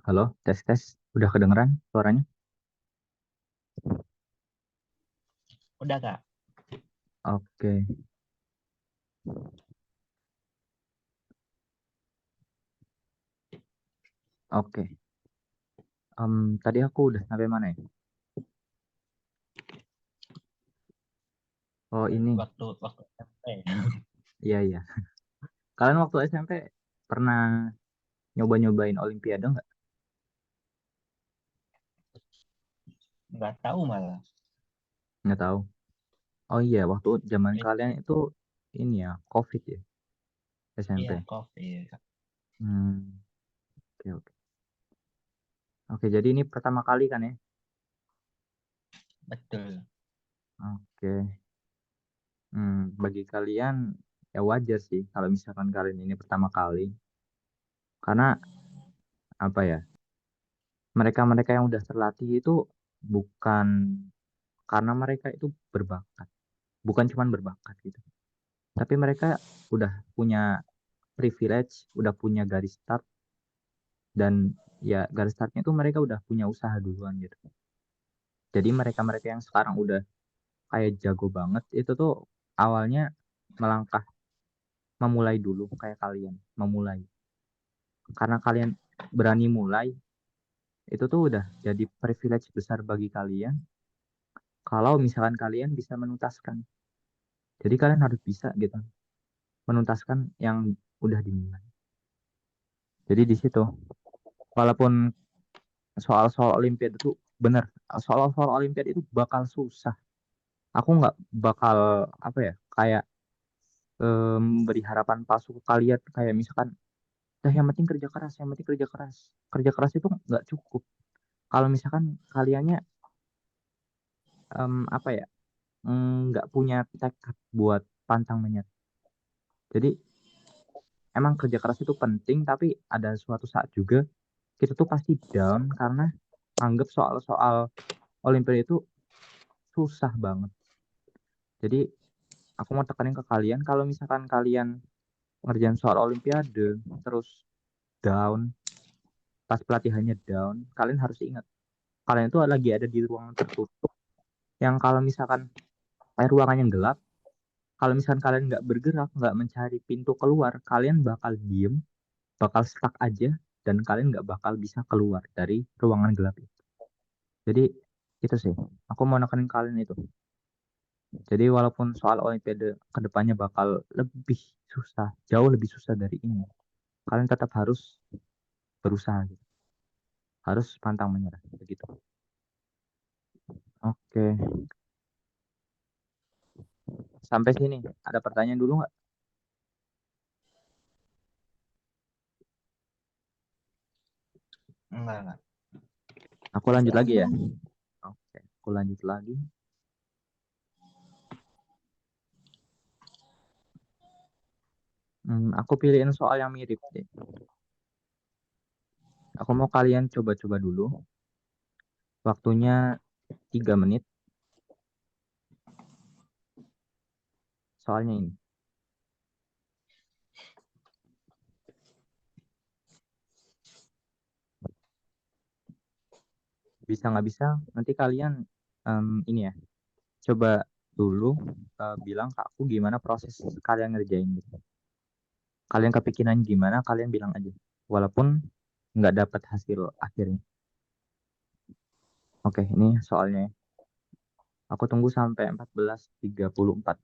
Halo, tes tes. Udah kedengeran suaranya? Udah Kak? Oke, oke. Tadi aku udah sampai mana ya? Oh ini, Waktu waktu SMP. iya iya. Kalian waktu SMP pernah nyoba-nyobain Olimpiade nggak? Nggak tahu malah. Nggak tahu. Oh iya, waktu zaman Eh, kalian itu ini ya, COVID ya, SMP. iya, COVID. Hmm, oke oke. Oke, jadi ini pertama kali kan ya? Betul. Oke. Bagi kalian ya wajar sih kalau misalkan kalian ini pertama kali. Karena apa ya? Mereka-mereka yang udah terlatih itu bukan karena mereka itu berbakat, bukan cuman berbakat gitu, tapi mereka udah punya privilege, udah punya garis start, dan ya garis startnya itu mereka udah punya usaha duluan gitu. Jadi mereka-mereka yang sekarang udah kayak jago banget itu tuh awalnya melangkah, memulai dulu kayak kalian memulai, karena kalian berani mulai, itu tuh udah jadi privilege besar bagi kalian kalau misalkan kalian bisa menuntaskan. Jadi kalian harus bisa gitu menuntaskan yang udah dimulai. Jadi di situ, walaupun soal-soal Olimpiade itu bener, soal-soal Olimpiade itu bakal susah. Aku nggak bakal apa ya, kayak beri harapan palsu ke kalian, kayak misalkan, dah yang penting kerja keras, yang penting kerja keras. Kerja keras itu nggak cukup. Kalau misalkan kaliannya apa ya, nggak punya tekad buat pantang menyerah. Jadi emang kerja keras itu penting, tapi ada suatu saat juga kita tuh pasti down karena anggap soal-soal Olimpiade itu susah banget. Jadi aku mau tekanin ke kalian, kalau misalkan kalian ngerjain soal Olimpiade terus down, pas pelatihannya down, kalian harus ingat kalian itu lagi ada di ruangan tertutup, yang kalau misalkan ruangannya gelap, kalau misalkan kalian nggak bergerak, nggak mencari pintu keluar, kalian bakal diem, bakal stuck aja, dan kalian nggak bakal bisa keluar dari ruangan gelap itu. Jadi itu sih, aku mau nekenin kalian itu. Jadi walaupun soal Olimpiade kedepannya bakal lebih susah, jauh lebih susah dari ini, kalian tetap harus berusaha gitu. Harus pantang menyerah begitu. Oke, sampai sini ada pertanyaan dulu nggak? Enggak. Aku lanjut lagi ya. Oke, aku lanjut lagi. Aku pilihin soal yang mirip deh. Aku mau kalian coba-coba dulu. Waktunya 3 menit. Soalnya ini. Bisa nggak bisa, nanti kalian ini ya. Coba dulu bilang ke aku gimana proses kalian ngerjain gitu. Kalian kepikiran gimana, kalian bilang aja. Walaupun nggak dapat hasil akhirnya. Oke, ini soalnya. Aku tunggu sampai 14.34.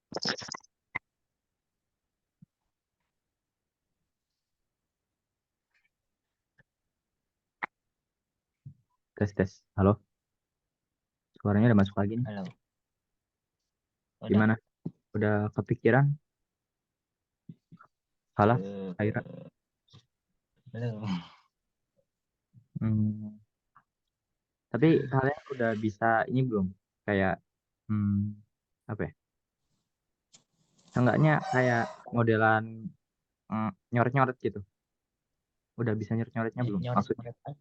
Tes tes. Halo, suaranya udah masuk lagi nih. Halo. Udah. Gimana? Udah kepikiran? Salah, Eh, Aira. belum. Hmm, tapi kalian udah bisa ini belum? Kayak apa ya? Seenggaknya kayak modelan nyoret-nyoret gitu. Udah bisa nyoret-nyoretnya belum? Maksudnya, Nyoret-nyoret aja.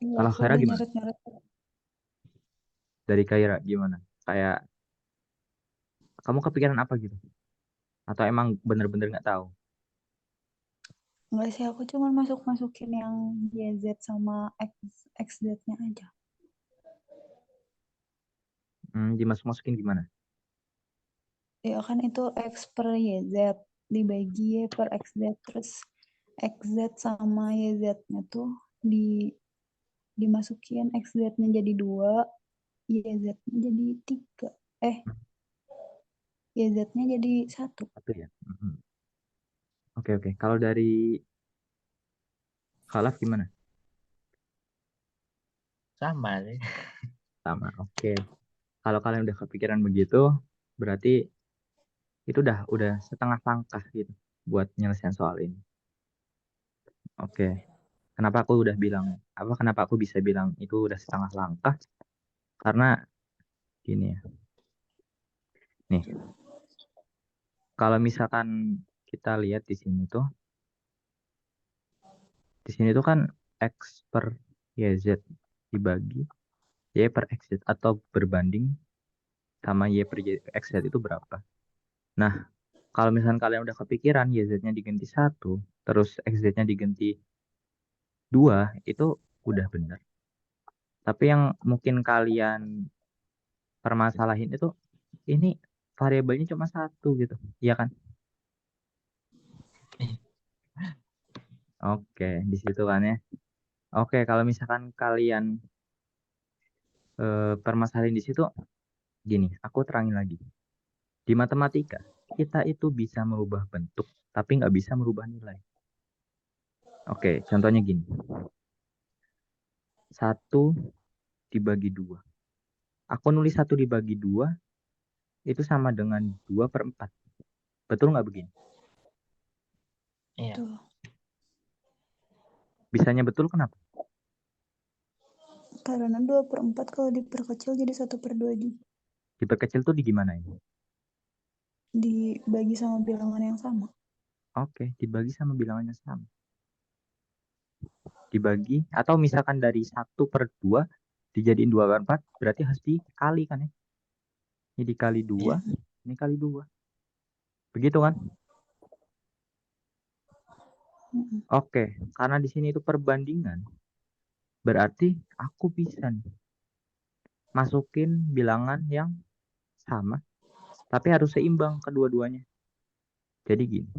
Iya, kalau aku Kaira udah gimana? nyoret-nyoret. Dari Kaira gimana? Kayak kamu kepikiran apa gitu? Atau emang bener-bener nggak tahu? Enggak sih, aku cuma masukin yang YZ sama XZ-nya aja. Dimasuk-masukin gimana? Ya kan itu X per YZ dibagi Y per XZ, terus XZ sama YZ-nya tuh dimasukin, XZ-nya jadi 2, YZ-nya jadi 3. YZ-nya jadi 1. Satu ya. Oke oke. Kalau dari Khalaf gimana? Sama sih. Sama. Oke. Kalau kalian udah kepikiran begitu, berarti itu udah setengah langkah gitu buat nyelesain soal ini. Oke. Kenapa aku udah bilang kenapa aku bisa bilang itu udah setengah langkah? Karena gini ya. Nih, kalau misalkan kita lihat di sini tuh kan X per YZ dibagi Y per XZ atau berbanding sama Y per XZ itu berapa? Nah, kalau misalkan kalian udah kepikiran YZ-nya diganti 1, terus XZ-nya diganti 2, itu udah benar. Tapi yang mungkin kalian permasalahin itu ini variabelnya cuma satu gitu, iya kan? Oke, di situ kan ya. Oke, kalau misalkan kalian permasalahin di situ, gini, aku terangin lagi. Di matematika, kita itu bisa merubah bentuk, tapi nggak bisa merubah nilai. Oke, contohnya gini. 1/2. Aku nulis 1/2 itu sama dengan 2/4. Betul nggak begini? Iya. Tuh. Bisanya betul kenapa? Karena 2/4 kalau diperkecil jadi 1/2 juga. Diperkecil tuh di gimana ini? Dibagi sama bilangan yang sama. Oke, dibagi sama bilangannya sama. Dibagi, atau misalkan dari 1/2 dijadiin 2/4, berarti harus dikali kan ya? Ini dikali 2, Iya. ini kali 2. Begitu kan? Oke, karena di sini itu perbandingan, berarti aku bisa nih masukin bilangan yang sama, tapi harus seimbang kedua-duanya. Jadi gini,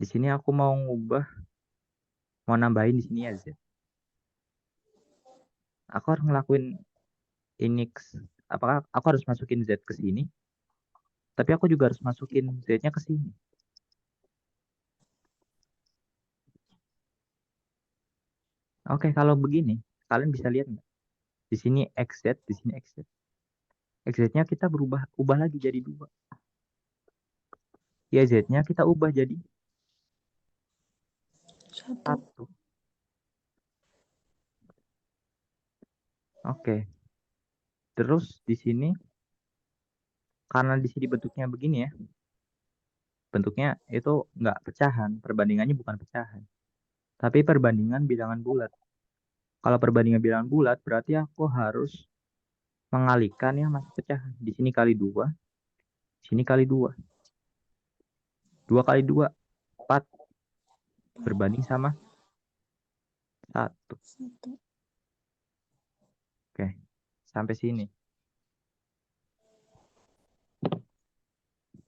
di sini aku mau nambahin di sini ya Z. Aku harus ngelakuin ini, apakah aku harus masukin Z ke sini, tapi aku juga harus masukin Z-nya ke sini. Oke, kalau begini, kalian bisa lihat nggak? Di sini XZ, di sini XZ. XZ-nya kita ubah lagi jadi 2. Ya Z-nya kita ubah jadi 1. 1. Oke, terus di sini, karena di sini bentuknya begini ya, bentuknya itu nggak pecahan, perbandingannya bukan pecahan, tapi perbandingan bilangan bulat. Kalau perbandingan bilangan bulat, berarti aku harus mengalihkan yang masih pecahan. Di sini kali 2, di sini kali 2. 2 kali 2, 4. Berbanding sama 1. 1. Oke, sampai sini.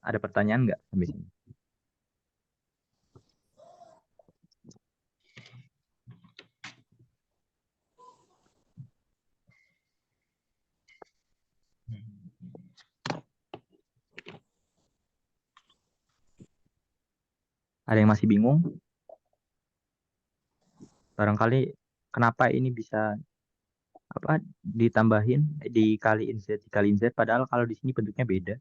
Ada pertanyaan nggak sampai sini? Ada yang masih bingung? Barangkali kenapa ini bisa apa ditambahin dikaliin Z padahal kalau di sini bentuknya beda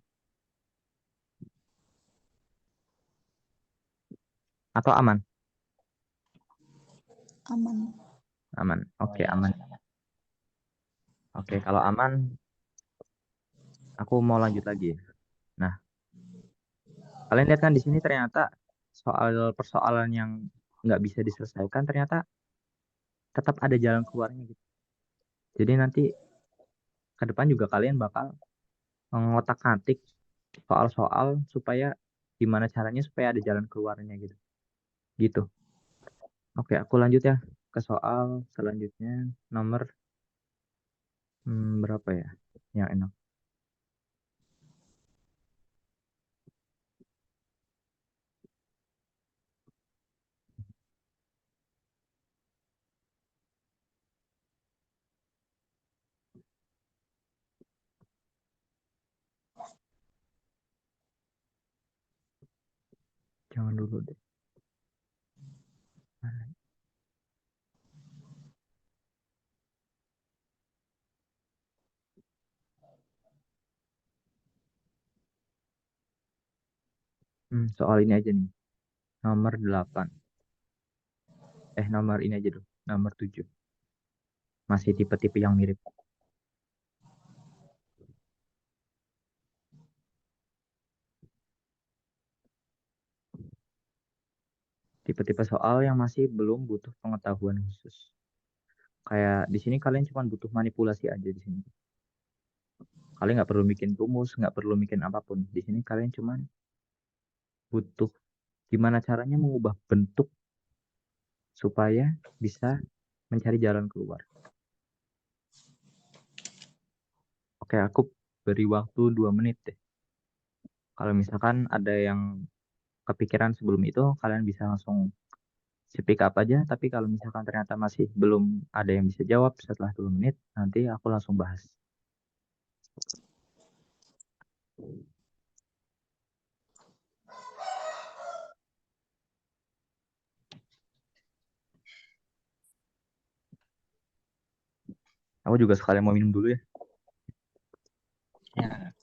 atau aman? Aman. Aman. Oh, Oke, ya, aman. aman. Oke, kalau aman aku mau lanjut lagi ya. Nah, kalian lihat kan di sini ternyata soal persoalan yang nggak bisa diselesaikan ternyata tetap ada jalan keluarnya gitu. Jadi nanti ke depan juga kalian bakal mengotak-atik soal-soal supaya gimana caranya supaya ada jalan keluarnya gitu. Gitu. Oke, aku lanjut ya ke soal selanjutnya nomor berapa ya? Yang enak. Jangan dulu deh. Soal ini aja nih. Nomor 8. Nomor ini aja dulu. Nomor 7. Masih tipe-tipe yang mirip. Tipe-tipe soal yang masih belum butuh pengetahuan khusus. Kayak di sini kalian cuma butuh manipulasi aja di sini. Kalian nggak perlu bikin rumus, nggak perlu bikin apapun. Di sini kalian cuma butuh gimana caranya mengubah bentuk supaya bisa mencari jalan keluar. Oke, aku beri waktu 2 menit deh. Kalau misalkan ada yang kepikiran sebelum itu, kalian bisa langsung speak up aja. Tapi kalau misalkan ternyata masih belum ada yang bisa jawab setelah 2 menit, nanti aku langsung bahas. Aku juga sekalian mau minum dulu ya. Ya,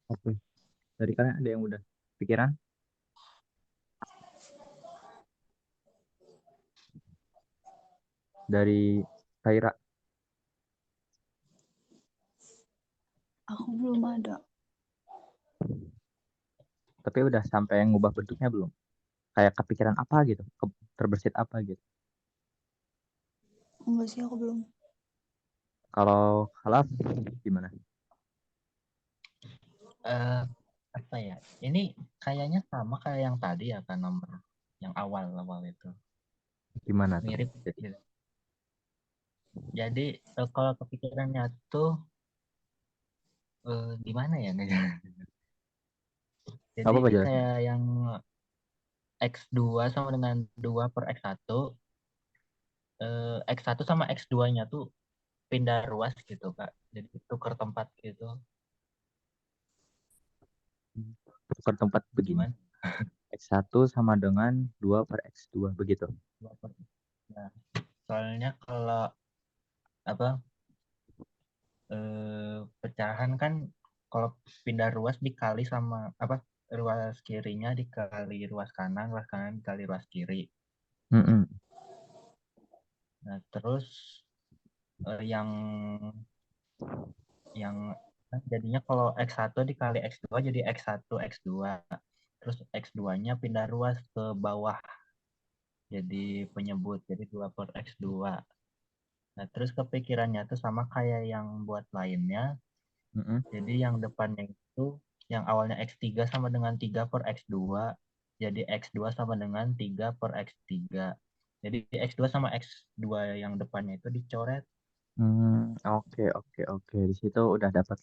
Oke. Dari kalian ada yang udah pikiran? Dari Kaira, Aku belum ada. tapi udah sampai ngubah bentuknya belum? kayak kepikiran apa gitu, terbersit apa gitu. Enggak sih, aku belum. Kalau Khalaf gimana? Eh, apa ya? Ini kayaknya sama kayak yang tadi ya kan, nomor yang awal-awal itu. Gimana tuh? Mirip Jadi, gitu. Jadi kalau kepikirannya tuh gimana ya? nggak Jadi apa-apa jelasnya. kayak yang X2 sama dengan 2 per X1. X1 sama X2-nya tuh pindah ruas gitu, Kak. Jadi tukar tempat gitu. Tukar tempat begini. Gimana? X1 sama dengan 2 per X2 begitu. 2 per. Nah, soalnya kalau apa pecahan kan kalau pindah ruas dikali sama apa ruas kirinya dikali ruas kanan dikali ruas kiri. Mm-mm. Nah, terus yang jadinya kalau X1 dikali X2 jadi X1 X2. Terus X2-nya pindah ruas ke bawah jadi penyebut jadi 2 per X2. Nah, terus kepikirannya tuh sama kayak yang buat lainnya. Mm-mm. Jadi yang depannya itu yang awalnya X3 sama dengan 3 per X2 jadi X2 sama dengan 3 per X3. Jadi X2 sama X2 yang depannya itu dicoret. Oke, oke, oke. Di situ udah dapat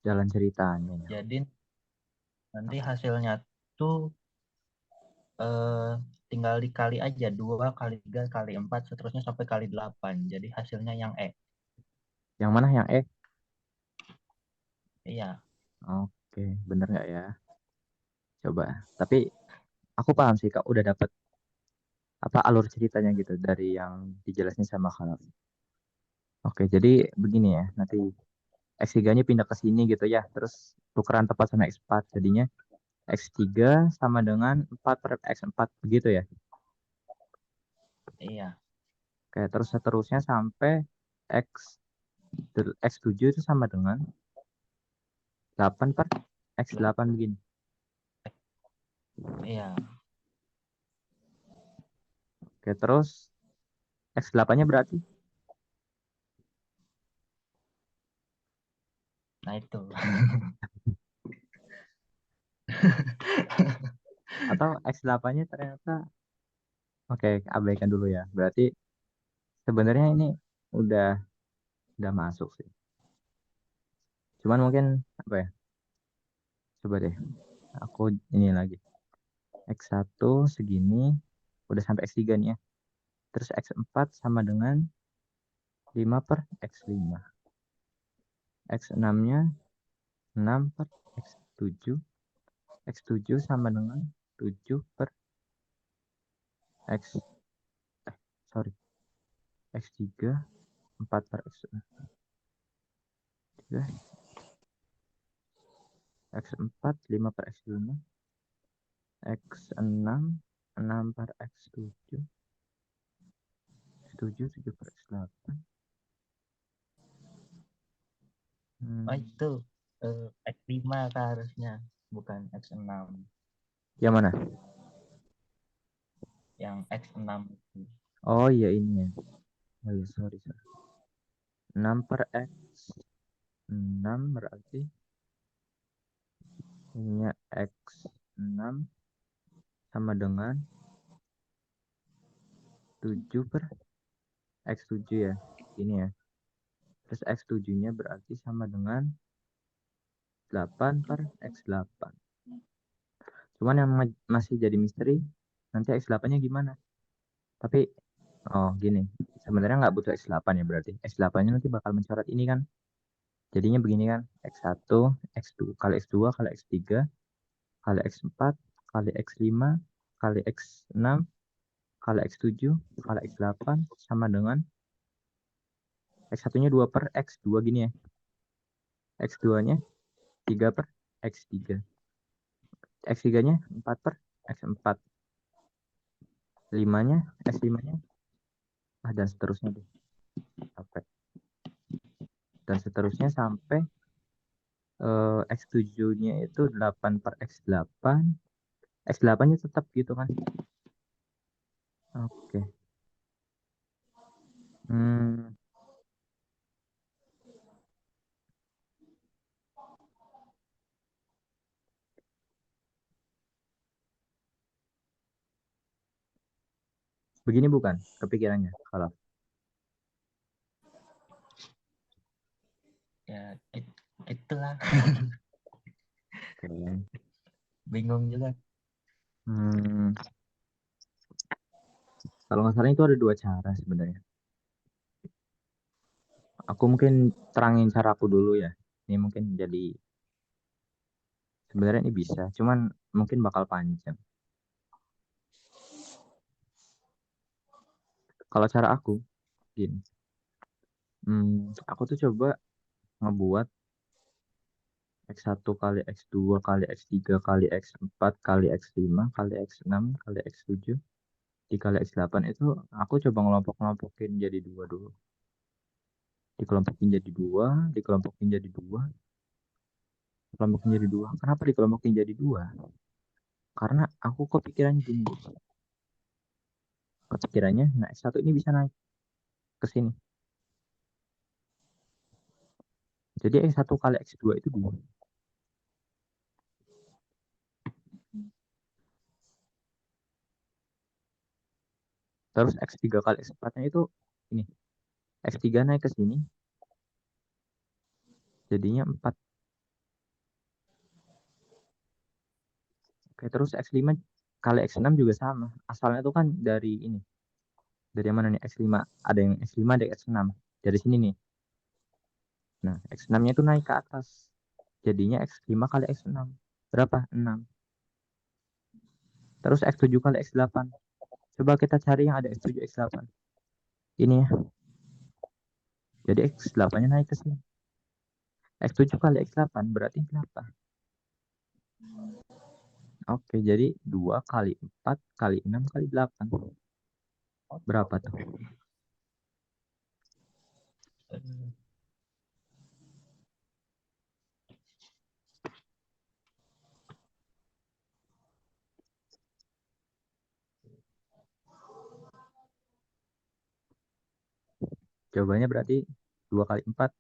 jalan ceritanya nih. Jadi nanti hasilnya tuh eh, tinggal dikali aja 2 kali 3 kali 4 seterusnya sampai kali 8. Jadi hasilnya yang E. Yang mana yang E? Iya, Oke, bener nggak ya? Coba. Tapi aku paham sih Kak, udah dapat apa alur ceritanya gitu dari yang dijelasin sama Khalaf. Oke, jadi begini ya. Nanti X3-nya pindah ke sini gitu ya. Terus tukeran tempat sama X4. Jadinya X3 sama dengan 4 per X4 begitu ya. iya, Oke, terus seterusnya sampai X X7 itu sama dengan 8 per X8 begini. iya. Oke, terus X8-nya berarti Nah itu. atau X8-nya ternyata oke, abaikan dulu ya. Berarti sebenarnya ini udah udah masuk sih. Cuman mungkin apa ya? Coba deh aku ini lagi. X1 segini udah sampai X3 nih ya. Terus X4 sama dengan 5 per X5. X6-nya 6 per X7. X7 sama dengan 7 per X sorry X3 4 per X3 X4 5 per X5 X6 6 per X7 X7 7 per X8 Oh hmm. itu X5 kan harusnya bukan X6. Yang mana? Yang X6 itu. Oh iya ini ya. Oh iya sorry 6 per X6 berarti ininya X6 sama dengan 7 per X7 ya. Ini ya. Terus X7-nya berarti sama dengan 8 per X8. Cuman yang masih jadi misteri nanti X8-nya gimana? Tapi oh gini, sebenarnya nggak butuh X8 ya berarti. X8-nya nanti bakal mencoret ini kan. Jadinya begini kan, X1, X2, kali X2, kali X3, kali X4, kali X5, kali X6, kali X7, kali X8 sama dengan X1-nya 2 per X2 gini ya. X2-nya 3 per X3. X3-nya 4 per X4. 5-nya, X5-nya, dan seterusnya deh. Sampai. Dan seterusnya sampai X7-nya itu 8 per X8. X8-nya tetap gitu kan. Oke. Hmm, begini bukan kepikirannya kalau. Ya, itulah. Oke. Bingung juga. Hmm, kalau nggak salah itu ada dua cara sebenarnya. Aku mungkin terangin cara aku dulu ya. Ini mungkin jadi sebenarnya ini bisa, cuman mungkin bakal panjang. Kalau cara aku gini, aku tuh coba ngebuat X1 kali X2 kali X3 kali X4 kali X5 kali X6 kali X7 dikali X8 itu aku coba ngelompok-kelompokin jadi dua dulu. Dikelompokin jadi dua, dikelompokin jadi dua, dikelompokin jadi dua. Kenapa dikelompokin jadi dua? Karena aku kepikiran gini, kepikirannya, nah S1 ini bisa naik ke sini. Jadi X1 kali X2 itu dua. Terus X3 kali X4-nya itu ini. X3 naik ke sini, jadinya 4. Oke, terus X5 kali X6 juga sama. Asalnya itu kan dari ini. Dari mana nih X5? Ada yang X5, ada yang X6. Dari sini nih. Nah, X6-nya itu naik ke atas. Jadinya X5 kali X6. Berapa? 6. Terus X7 kali X8. Coba kita cari yang ada X7, X8. Ini ya. Jadi X8-nya naik ke sini. X7 kali X8 berarti berapa? Oke, jadi 2 kali 4 kali 6 kali 8. Berapa tuh? Jawabannya berarti 2 kali 4,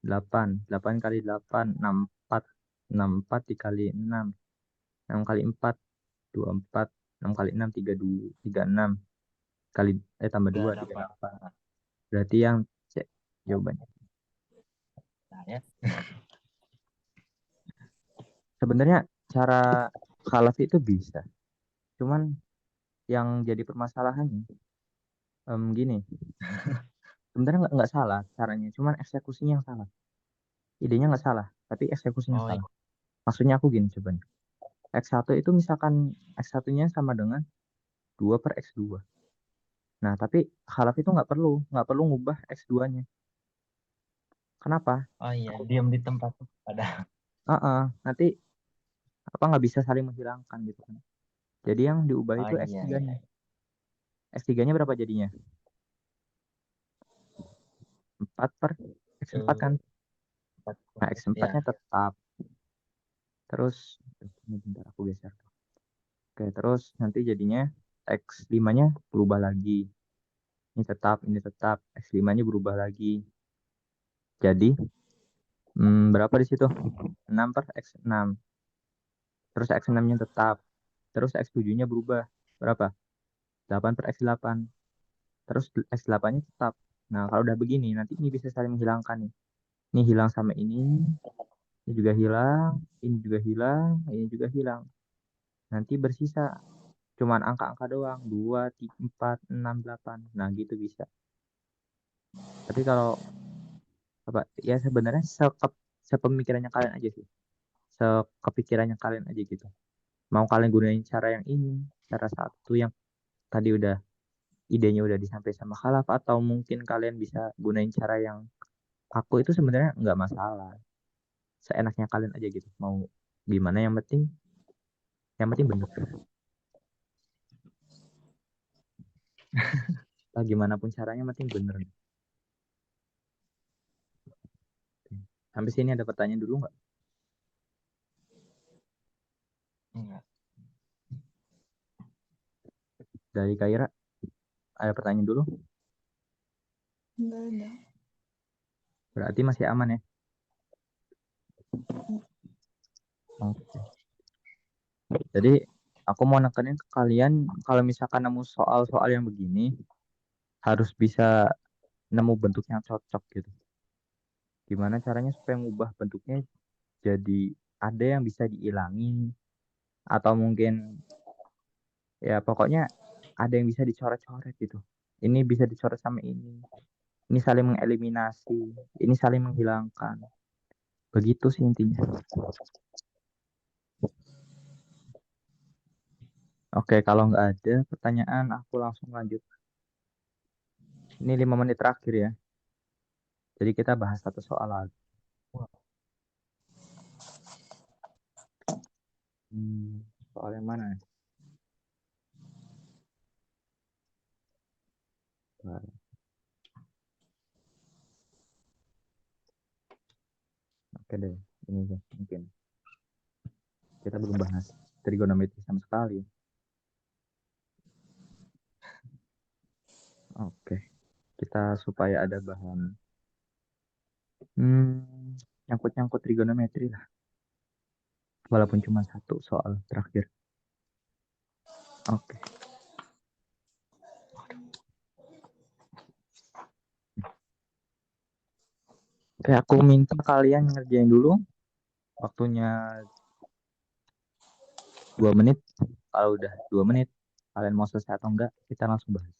8. 8 kali 8, 64. 64 dikali 6. 6 kali 4, 24. 6 kali 6, 32, 36. Kali, tambah 2, 38. Berarti yang C jawabannya. Saya Sebenarnya cara khalaf itu bisa. Cuman yang jadi permasalahannya gini. Sebenarnya nggak salah caranya. Cuman eksekusinya yang salah. Idenya nggak salah, tapi eksekusinya oh salah. Maksudnya aku gini coba. X1 itu misalkan X1-nya sama dengan 2 per X2. Nah, tapi khalaf itu nggak perlu ngubah X2-nya. Kenapa? oh iya, diam di tempat pada. Nanti apa nggak bisa saling menghilangkan gitu kan. Jadi yang diubah Oh itu iya iya. X3-nya. X3-nya berapa jadinya? 4 per X4 kan. Eh, empat Nah, ya. X4-nya tetap. Terus, ini bentar aku geser. Oke, terus nanti jadinya X5-nya berubah lagi. Ini tetap. X5-nya berubah lagi. Jadi, berapa di situ? 6 per X6. Terus X6-nya tetap. Terus X7-nya berubah. Berapa? 8 per X8. Terus X8-nya tetap. Nah, kalau udah begini, nanti ini bisa saling menghilangkan nih. Ini hilang sama ini juga hilang, ini juga hilang, ini juga hilang. Nanti bersisa cuman angka-angka doang, 2, 3, 4, 6, 8. Nah, gitu bisa. Tapi kalau apa ya sebenarnya sepemikirannya kalian aja sih. Sekepikirannya kalian aja gitu. Mau kalian gunain cara yang ini, cara satu yang tadi udah idenya udah disampaikan sama Khalaf atau mungkin kalian bisa gunain cara yang aku itu sebenarnya nggak masalah. Seenaknya kalian aja gitu. Mau gimana yang penting bener. Lah gimana pun caranya yang penting bener. Sampai sini ada pertanyaan dulu nggak? Enggak. Dari Kaira, ada pertanyaan dulu? Enggak ada. Berarti masih aman ya? Oke. Jadi aku mau nekenin ke kalian kalau misalkan nemu soal-soal yang begini harus bisa nemu bentuk yang cocok gitu. Gimana caranya supaya ngubah bentuknya jadi ada yang bisa diilangin atau mungkin ya pokoknya ada yang bisa dicoret-coret gitu. Ini bisa dicoret sama ini. Ini saling mengeliminasi, ini saling menghilangkan. Begitu sih intinya. Oke, kalau nggak ada pertanyaan, aku langsung lanjut. Ini 5 menit terakhir ya. Jadi kita bahas satu soal lagi. Soal yang mana ya? Nah, oke deh, ini aja mungkin. Kita belum bahas trigonometri sama sekali. Oke, kita supaya ada bahan nyangkut-nyangkut trigonometri lah. Walaupun cuma satu soal terakhir. Oke. Oke, aku minta kalian ngerjain dulu. Waktunya 2 menit. Kalau udah 2 menit, kalian mau selesai atau enggak, kita langsung bahas.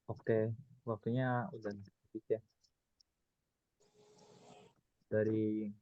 Oke, waktunya udah habis ya. Dari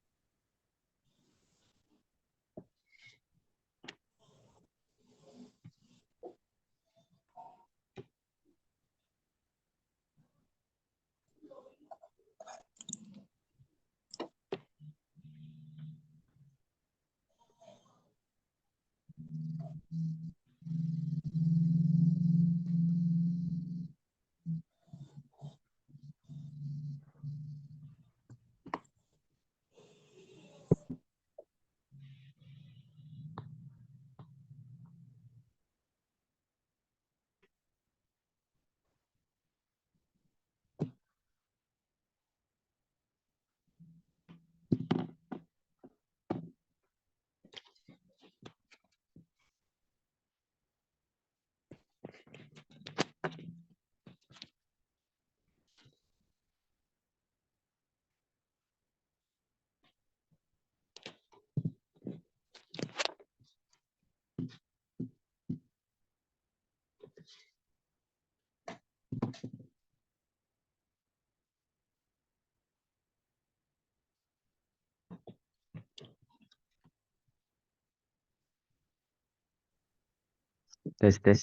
Tes tes.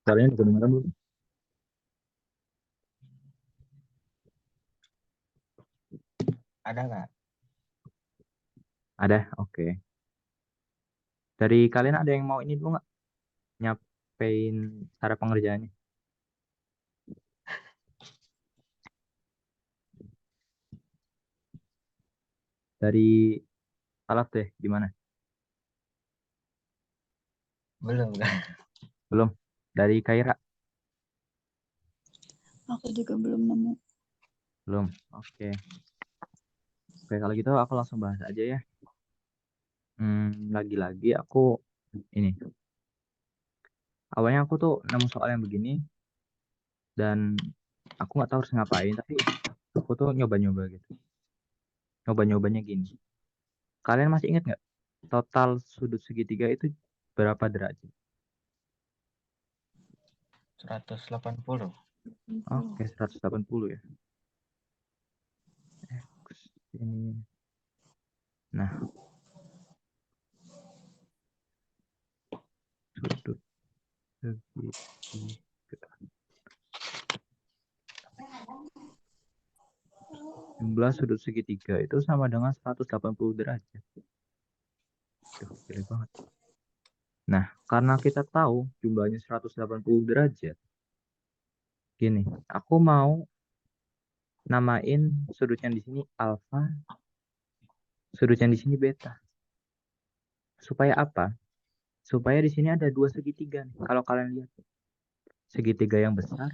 Suaranya kedengeran belum? Ada nggak? Ada, oke. Dari kalian ada yang mau ini dulu nggak? Nyapain cara pengerjaannya? Dari Alaf deh, gimana? Belum kan? Belum? Dari Kaira? Aku juga belum nemu. Belum. Oke. Oke, kalau gitu aku langsung bahas aja ya. Lagi-lagi aku ini. Awalnya aku tuh nemu soal yang begini dan aku nggak tahu harus ngapain, tapi aku tuh nyoba-nyoba gitu. Nyoba-nyobanya gini. Kalian masih ingat nggak? Total sudut segitiga itu berapa derajat? 180. Oke, 180 ya. X ini. Nah, sudut segitiga. Jumlah sudut segitiga itu sama dengan 180 derajat. Duh, gila banget. Nah, karena kita tahu jumlahnya 180 derajat, gini, aku mau namain sudut yang di sini alfa, sudut yang di sini beta. Supaya apa? Supaya di sini ada dua segitiga nih. Kalau kalian lihat segitiga yang besar,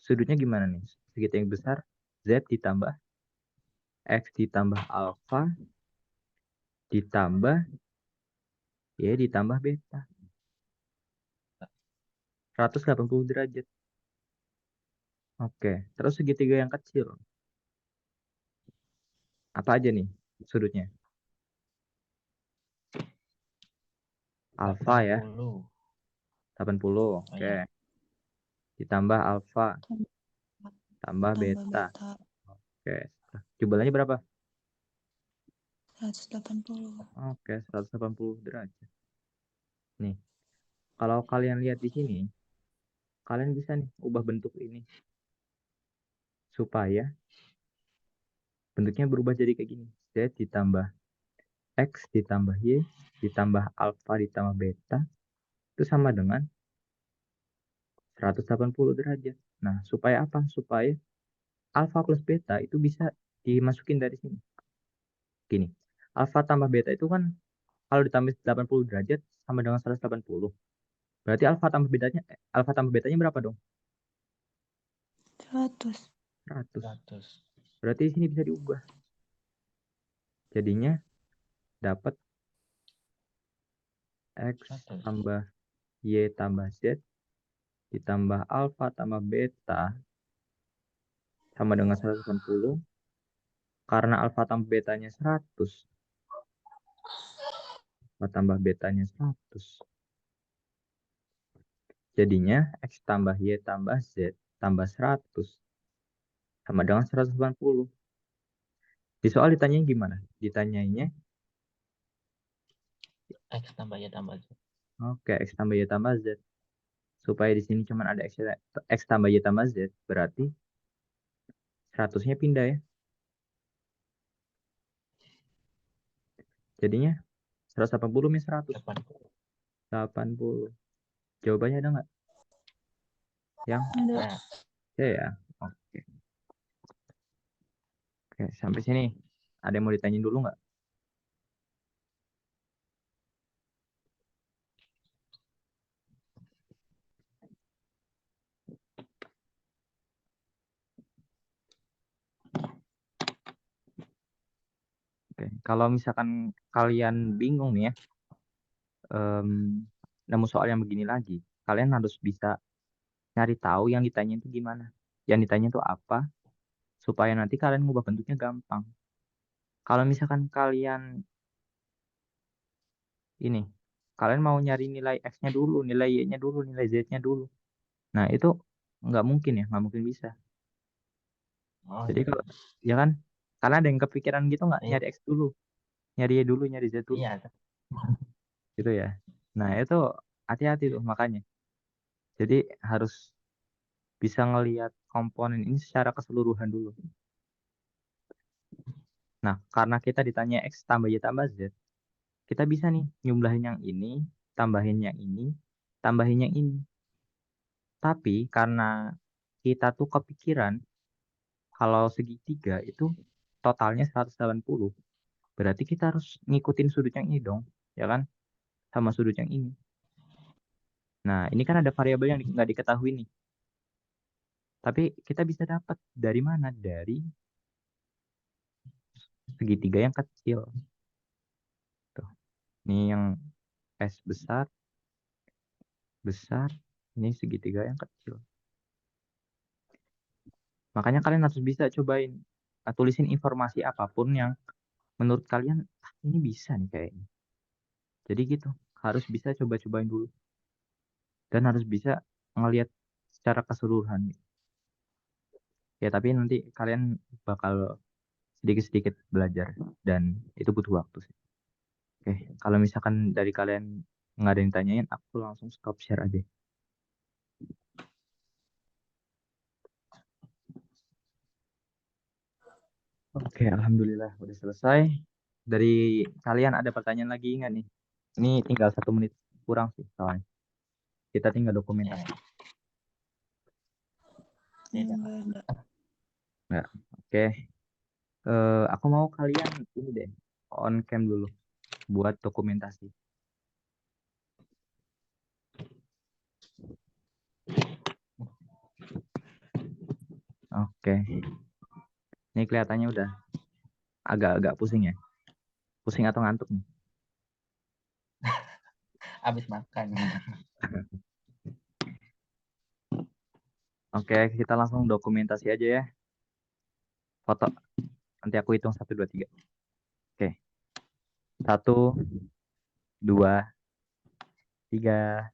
sudutnya gimana nih? Segitiga yang besar, Z ditambah X ditambah alfa ditambah Y ditambah beta. 180 derajat. Oke, terus segitiga yang kecil. Apa aja nih sudutnya? Alfa ya, 80. 80. Oh Oke. ya. Ditambah alfa tambah Tambah beta. beta Oke. Jumlahnya berapa? 180. Oke, 180 derajat. Nih, kalau kalian lihat di sini, kalian bisa nih ubah bentuk ini supaya bentuknya berubah jadi kayak gini. Z ditambah X ditambah Y ditambah alfa ditambah beta itu sama dengan 180 derajat. Nah, supaya apa? Supaya alfa plus beta itu bisa dimasukin dari sini. Gini, alfa tambah beta itu kan kalau ditambah 80 derajat sama dengan 180. Berarti alfa tambah betanya berapa dong? 100. 100. 100. Berarti di sini bisa diubah. Jadinya dapat X 100. tambah Y tambah Z ditambah alfa tambah beta sama dengan 180. Karena alfa tambah betanya 100. Alfa tambah betanya 100. Jadinya X tambah Y tambah Z tambah 100 sama dengan 180. Di soal ditanyain gimana? Ditanyainnya, X tambah Y tambah Z. oke, X tambah Y tambah Z. Supaya di sini cuma ada X tambah Y tambah Z, berarti 100-nya pindah ya. Jadinya 180 minus 100. 80. 80. Jawabannya ada nggak? Yang Ada. Nah, C ya. Oke. Oke, sampai sini. Ada yang mau ditanyain dulu nggak? Oke. Kalau misalkan kalian bingung nih ya, em, nemu soal yang begini lagi, kalian harus bisa nyari tahu yang ditanya itu gimana. Yang ditanya itu apa, supaya nanti kalian ngubah bentuknya gampang. Kalau misalkan kalian ini, kalian mau nyari nilai X-nya dulu, nilai Y-nya dulu, nilai Z-nya dulu. Nah, itu nggak mungkin ya, nggak mungkin bisa. oh Jadi iya. kalau, ya kan, karena ada yang kepikiran gitu nggak, Iya, nyari X dulu, nyari Y dulu, nyari Z dulu, iya. gitu ya. Nah, itu hati-hati tuh makanya. Jadi harus bisa ngelihat komponen ini secara keseluruhan dulu. Nah, karena kita ditanya X tambah Y tambah Z, kita bisa nih nyumlahin yang ini, tambahin yang ini, tambahin yang ini. Tapi karena kita tuh kepikiran kalau segitiga itu totalnya 180, berarti kita harus ngikutin sudut yang ini dong, ya kan? Sama sudut yang ini. Nah, ini kan ada variabel yang nggak diketahui nih. Tapi kita bisa dapat dari mana? Dari segitiga yang kecil. Tuh. Ini yang S besar, besar. Ini segitiga yang kecil. Makanya kalian harus bisa cobain. Tulisin informasi apapun yang menurut kalian, ini bisa nih kayaknya. Jadi gitu. Harus bisa coba-cobain dulu. Dan harus bisa ngelihat secara keseluruhan. Ya, tapi nanti kalian bakal sedikit-sedikit belajar. Dan itu butuh waktu sih. Oke, kalau misalkan dari kalian nggak ada yang tanyain, aku langsung stop share aja. Oke, alhamdulillah udah selesai. Dari kalian ada pertanyaan lagi nggak nih? Ini tinggal 1 menit kurang sih soalnya. Kita tinggal Ya, dokumentasi. tidak. Enggak ada. Nggak. Oke. Aku mau kalian ini deh on cam dulu buat dokumentasi. Oke. Ini kelihatannya udah agak-agak pusing ya. Pusing atau ngantuk nih? Habis makan. Oke, kita langsung dokumentasi aja ya. Foto. Nanti aku hitung 1, 2, 3. Oke. 1, 2, 3.